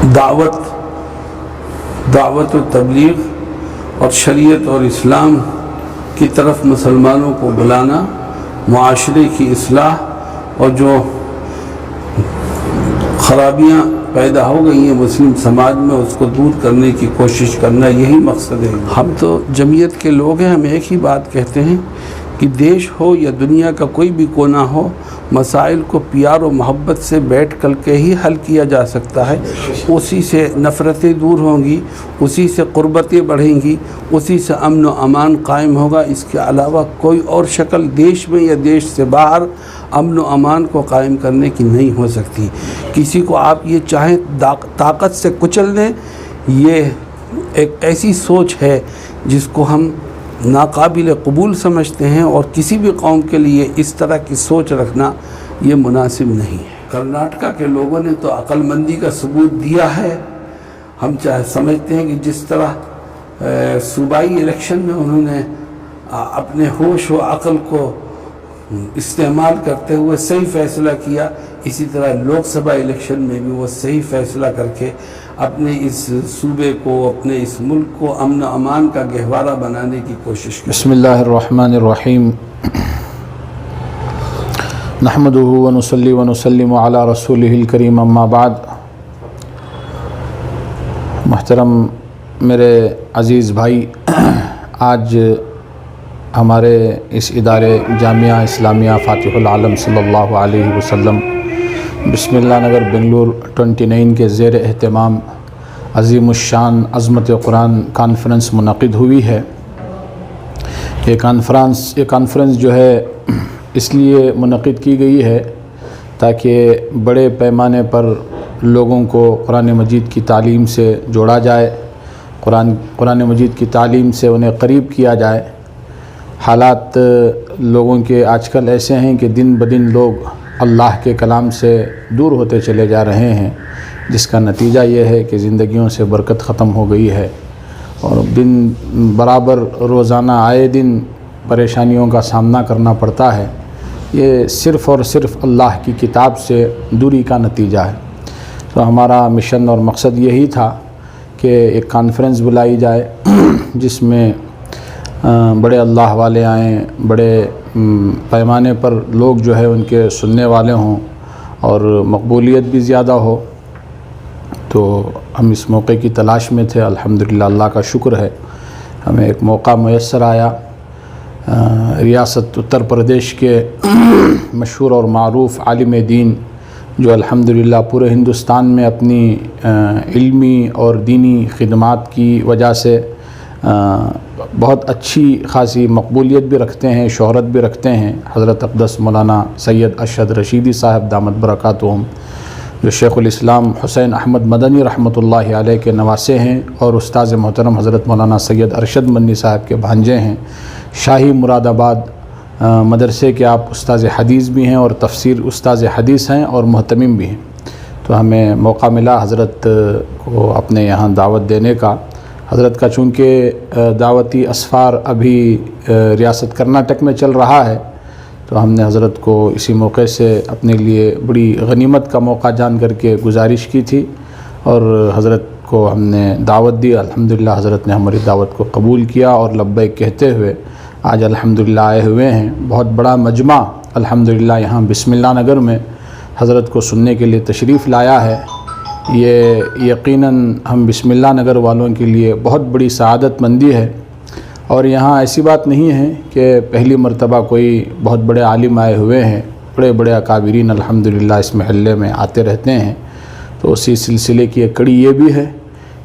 دعوت و تبلیغ اور شریعت اور اسلام کی طرف مسلمانوں کو بلانا، معاشرے کی اصلاح اور جو خرابیاں پیدا ہو گئی ہیں مسلم سماج میں اس کو دور کرنے کی کوشش کرنا، یہی مقصد ہے۔ ہم تو جمعیت کے لوگ ہیں، ہم ایک ہی بات کہتے ہیں کہ دیش ہو یا دنیا کا کوئی بھی کونا ہو، مسائل کو پیار و محبت سے بیٹھ کر کے ہی حل کیا جا سکتا ہے۔ اسی سے نفرتیں دور ہوں گی، اسی سے قربتیں بڑھیں گی، اسی سے امن و امان قائم ہوگا۔ اس کے علاوہ کوئی اور شکل دیش میں یا دیش سے باہر امن و امان کو قائم کرنے کی نہیں ہو سکتی۔ کسی کو آپ یہ چاہیں طاقت سے کچل دیں، یہ ایک ایسی سوچ ہے جس کو ہم ناقابل قبول سمجھتے ہیں، اور کسی بھی قوم کے لیے اس طرح کی سوچ رکھنا یہ مناسب نہیں ہے۔ کرناٹکا کے لوگوں نے تو عقل مندی کا ثبوت دیا ہے۔ ہم سمجھتے ہیں کہ جس طرح صوبائی الیکشن میں انہوں نے اپنے ہوش و عقل کو استعمال کرتے ہوئے صحیح فیصلہ کیا، اسی طرح لوک سبھا الیکشن میں بھی وہ صحیح فیصلہ کر کے اپنے اس صوبے کو، اپنے اس ملک کو امن و امان کا گہوارہ بنانے کی کوشش کی۔ بسم اللہ الرحمن الرحیم، نحمدہ ونصلی ونسلم علی رسولہ الکریم، اما بعد۔ محترم میرے عزیز بھائی، آج ہمارے اس ادارے جامعہ اسلامیہ فاتح العالم صلی اللہ علیہ وسلم بسم اللہ نگر بنگلور 29 کے زیر اہتمام عظیم الشان عظمت قرآن کانفرنس منعقد ہوئی ہے۔ یہ کانفرنس جو ہے اس لیے منعقد کی گئی ہے تاکہ بڑے پیمانے پر لوگوں کو قرآن مجید کی تعلیم سے جوڑا جائے، قرآن مجید کی تعلیم سے انہیں قریب کیا جائے۔ حالات لوگوں کے آج کل ایسے ہیں کہ دن بدن لوگ اللہ کے کلام سے دور ہوتے چلے جا رہے ہیں، جس کا نتیجہ یہ ہے کہ زندگیوں سے برکت ختم ہو گئی ہے، اور دن برابر روزانہ آئے دن پریشانیوں کا سامنا کرنا پڑتا ہے۔ یہ صرف اور صرف اللہ کی کتاب سے دوری کا نتیجہ ہے۔ تو ہمارا مشن اور مقصد یہی تھا کہ ایک کانفرنس بلائی جائے جس میں بڑے اللہ والے آئیں، بڑے پیمانے پر لوگ جو ہے ان کے سننے والے ہوں، اور مقبولیت بھی زیادہ ہو۔ تو ہم اس موقع کی تلاش میں تھے، الحمدللہ اللہ کا شکر ہے ہمیں ایک موقع میسر آیا۔ ریاست اتر پردیش کے مشہور اور معروف عالم دین جو الحمدللہ پورے ہندوستان میں اپنی علمی اور دینی خدمات کی وجہ سے بہت اچھی خاصی مقبولیت بھی رکھتے ہیں، شہرت بھی رکھتے ہیں، حضرت اقدس مولانا سید ارشد رشیدی صاحب دامت برکاتہم، جو شیخ الاسلام حسین احمد مدنی رحمۃ اللہ علیہ کے نواسے ہیں، اور استاذ محترم حضرت مولانا سید ارشد مدنی صاحب کے بھانجے ہیں۔ شاہی مراد آباد مدرسے کے آپ استاذ حدیث بھی ہیں، اور تفسیر استاذ حدیث ہیں، اور محتمم بھی ہیں۔ تو ہمیں موقع ملا حضرت کو اپنے یہاں دعوت دینے کا۔ حضرت کا چونکہ دعوتی اسفار ابھی ریاست کرناٹک میں چل رہا ہے، تو ہم نے حضرت کو اسی موقع سے اپنے لیے بڑی غنیمت کا موقع جان کر کے گزارش کی تھی، اور حضرت کو ہم نے دعوت دی۔ الحمدللہ حضرت نے ہماری دعوت کو قبول کیا، اور لبیک کہتے ہوئے آج الحمدللہ آئے ہوئے ہیں۔ بہت بڑا مجمع الحمدللہ یہاں بسم اللہ نگر میں حضرت کو سننے کے لیے تشریف لایا ہے۔ یہ یقیناً ہم بسم اللہ نگر والوں کے لیے بہت بڑی سعادت مندی ہے، اور یہاں ایسی بات نہیں ہے کہ پہلی مرتبہ کوئی بہت بڑے عالم آئے ہوئے ہیں، بڑے بڑے اکابرین الحمدللہ اس محلے میں آتے رہتے ہیں۔ تو اسی سلسلے کی ایک کڑی یہ بھی ہے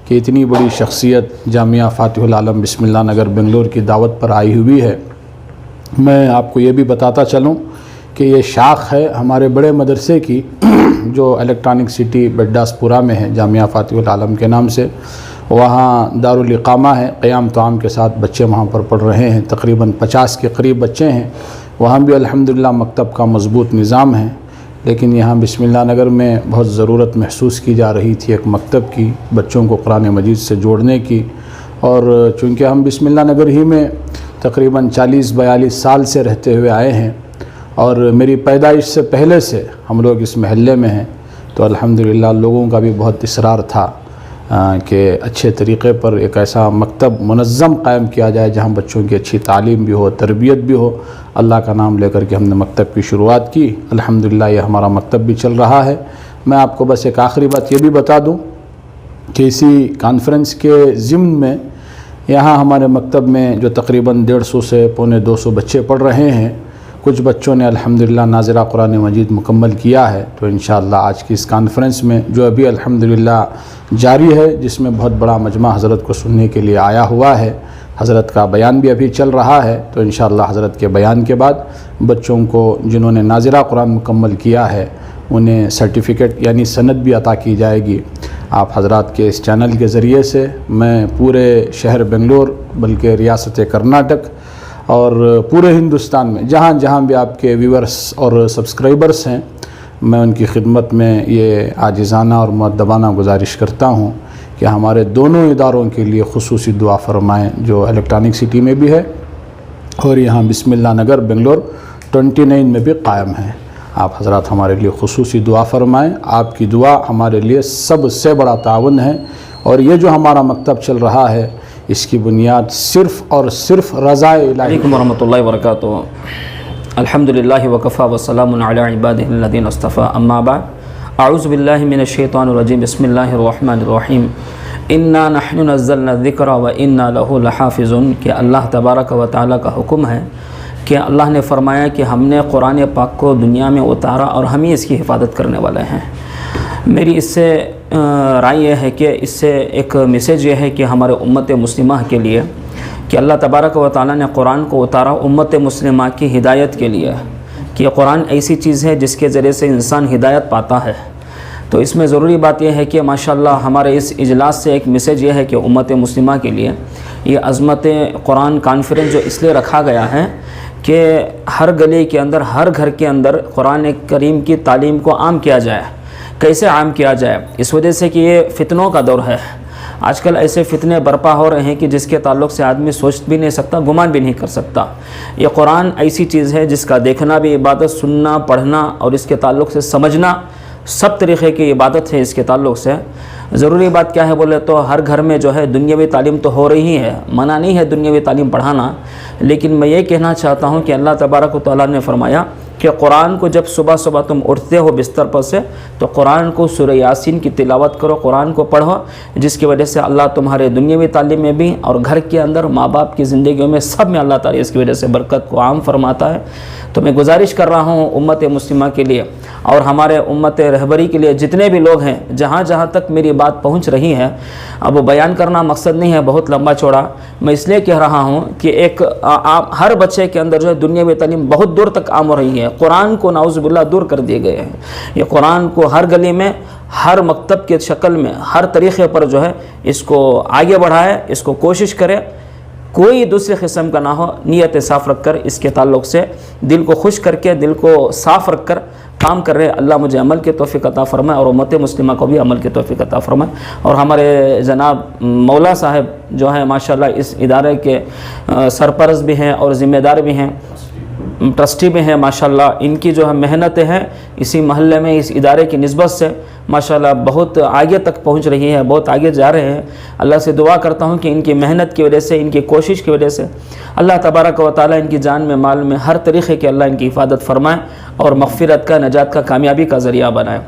کہ اتنی بڑی شخصیت جامعہ فاتح العالم بسم اللہ نگر بنگلور کی دعوت پر آئی ہوئی ہے۔ میں آپ کو یہ بھی بتاتا چلوں کہ یہ شاخ ہے ہمارے بڑے مدرسے کی، جو الیکٹرانک سٹی بڈاسپورہ میں ہے، جامعہ فاتح العالم کے نام سے۔ وہاں دارالاقامہ ہے، قیام طعام کے ساتھ بچے وہاں پر پڑھ رہے ہیں، تقریباً 50 کے قریب بچے ہیں۔ وہاں بھی الحمدللہ مکتب کا مضبوط نظام ہے، لیکن یہاں بسم اللہ نگر میں بہت ضرورت محسوس کی جا رہی تھی ایک مکتب کی، بچوں کو قرآن مجید سے جوڑنے کی۔ اور چونکہ ہم بسم اللہ نگر ہی میں تقریباً 40-42 سال سے رہتے ہوئے آئے ہیں، اور میری پیدائش سے پہلے سے ہم لوگ اس محلے میں ہیں، تو الحمدللہ لوگوں کا بھی بہت اصرار تھا کہ اچھے طریقے پر ایک ایسا مکتب منظم قائم کیا جائے جہاں بچوں کی اچھی تعلیم بھی ہو، تربیت بھی ہو۔ اللہ کا نام لے کر کے ہم نے مکتب کی شروعات کی، الحمدللہ یہ ہمارا مکتب بھی چل رہا ہے۔ میں آپ کو بس ایک آخری بات یہ بھی بتا دوں کہ اسی کانفرنس کے ضمن میں یہاں ہمارے مکتب میں جو تقریباً 150 سے 250 بچے پڑھ رہے ہیں، کچھ بچوں نے الحمدللہ ناظرہ قرآن مجید مکمل کیا ہے۔ تو انشاءاللہ آج کی اس کانفرنس میں جو ابھی الحمدللہ جاری ہے، جس میں بہت بڑا مجمع حضرت کو سننے کے لیے آیا ہوا ہے، حضرت کا بیان بھی ابھی چل رہا ہے، تو انشاءاللہ حضرت کے بیان کے بعد بچوں کو جنہوں نے ناظرہ قرآن مکمل کیا ہے انہیں سرٹیفکیٹ یعنی سند بھی عطا کی جائے گی۔ آپ حضرات کے اس چینل کے ذریعے سے میں پورے شہر بنگلور بلکہ ریاست کرناٹک اور پورے ہندوستان میں جہاں جہاں بھی آپ کے ویورز اور سبسکرائبرز ہیں، میں ان کی خدمت میں یہ عاجزانہ اور مؤدبانہ گزارش کرتا ہوں کہ ہمارے دونوں اداروں کے لیے خصوصی دعا فرمائیں، جو الیکٹرانک سٹی میں بھی ہے اور یہاں بسم اللہ نگر بنگلور 29 میں بھی قائم ہے۔ آپ حضرات ہمارے لیے خصوصی دعا فرمائیں، آپ کی دعا ہمارے لیے سب سے بڑا تعاون ہے، اور یہ جو ہمارا مکتب چل رہا ہے اس کی بنیاد صرف اور صرف رضا الہی۔ علیکم ورحمۃ اللہ وبرکاتہ۔ الحمدللہ وکفی وسلام علی عبادہ الذین اصطفی، اما بعد، اعوذ باللہ من الشیطان الرجیم، بسم اللہ الرحمن الرحیم۔ انا نحن نزلنا الذکر وانا لہ لحافظون، کہ اللہ تبارک و تعالیٰ کا حکم ہے کہ اللہ نے فرمایا کہ ہم نے قرآن پاک کو دنیا میں اتارا اور ہم ہی اس کی حفاظت کرنے والے ہیں۔ میری اس سے رائے یہ ہے کہ اس سے ایک میسیج یہ ہے کہ ہمارے امت مسلمہ کے لیے کہ اللہ تبارک و تعالیٰ نے قرآن کو اتارا امت مسلمہ کی ہدایت کے لیے، کہ یہ قرآن ایسی چیز ہے جس کے ذریعے سے انسان ہدایت پاتا ہے۔ تو اس میں ضروری بات یہ ہے کہ ماشاءاللہ ہمارے اس اجلاس سے ایک میسیج یہ ہے کہ امت مسلمہ کے لیے یہ عظمت قرآن کانفرنس جو اس لیے رکھا گیا ہے کہ ہر گلی کے اندر، ہر گھر کے اندر قرآن کریم کی تعلیم کو عام کیا جائے۔ کیسے عام کیا جائے؟ اس وجہ سے کہ یہ فتنوں کا دور ہے۔ آج کل ایسے فتنے برپا ہو رہے ہیں کہ جس کے تعلق سے آدمی سوچ بھی نہیں سکتا، گمان بھی نہیں کر سکتا۔ یہ قرآن ایسی چیز ہے جس کا دیکھنا بھی عبادت، سننا، پڑھنا اور اس کے تعلق سے سمجھنا سب طریقے کی عبادت ہے۔ اس کے تعلق سے ضروری بات کیا ہے بولے تو ہر گھر میں جو ہے دنیاوی تعلیم تو ہو رہی ہے، منع نہیں ہے دنیاوی تعلیم پڑھانا، لیکن میں یہ کہنا چاہتا ہوں کہ اللہ تبارک و تعالیٰ نے فرمایا کہ قرآن کو جب صبح صبح تم اٹھتے ہو بستر پر سے تو قرآن کو سورہ یاسین کی تلاوت کرو، قرآن کو پڑھو، جس کی وجہ سے اللہ تمہارے دنیاوی تعلیم میں بھی اور گھر کے اندر ماں باپ کی زندگیوں میں سب میں اللہ تعالیٰ اس کی وجہ سے برکت کو عام فرماتا ہے۔ تو میں گزارش کر رہا ہوں امت مسلمہ کے لیے اور ہمارے امت رہبری کے لیے، جتنے بھی لوگ ہیں جہاں جہاں تک میری بات پہنچ رہی ہے، اب وہ بیان کرنا مقصد نہیں ہے بہت لمبا چوڑا، میں اس لیے کہہ رہا ہوں کہ ایک ہر بچے کے اندر جو ہے دنیاوی تعلیم بہت دور تک عام ہو رہی ہے۔ قرآن کو نعوذ باللہ دور کر دیے گئے ہیں۔ یہ قرآن کو ہر گلی میں، ہر مکتب کے شکل میں، ہر طریقے پر جو ہے اس کو آگے بڑھائے، اس کو کوشش کرے، کوئی دوسرے قسم کا نہ ہو، نیت صاف رکھ کر اس کے تعلق سے دل کو خوش کر کے، دل کو صاف رکھ کر کام کر رہے۔ اللہ مجھے عمل کی توفیق عطا فرمائے اور امت مسلمہ کو بھی عمل کی توفیق عطا فرمائے۔ اور ہمارے جناب مولا صاحب جو ہیں ماشاءاللہ اس ادارے کے سرپرست بھی ہیں اور ذمہ دار بھی ہیں، ٹرسٹی بھی ہیں ماشاءاللہ، ان کی جو ہے محنتیں ہیں اسی محلے میں، اس ادارے کی نسبت سے ماشاءاللہ بہت آگے تک پہنچ رہی ہے، بہت آگے جا رہے ہیں۔ اللہ سے دعا کرتا ہوں کہ ان کی محنت کی وجہ سے، ان کی کوشش کی وجہ سے اللہ تبارک و تعالیٰ ان کی جان میں، مال میں، ہر طریقے کے اللہ ان کی حفاظت فرمائے اور مغفرت کا، نجات کا، کامیابی کا ذریعہ بنائے۔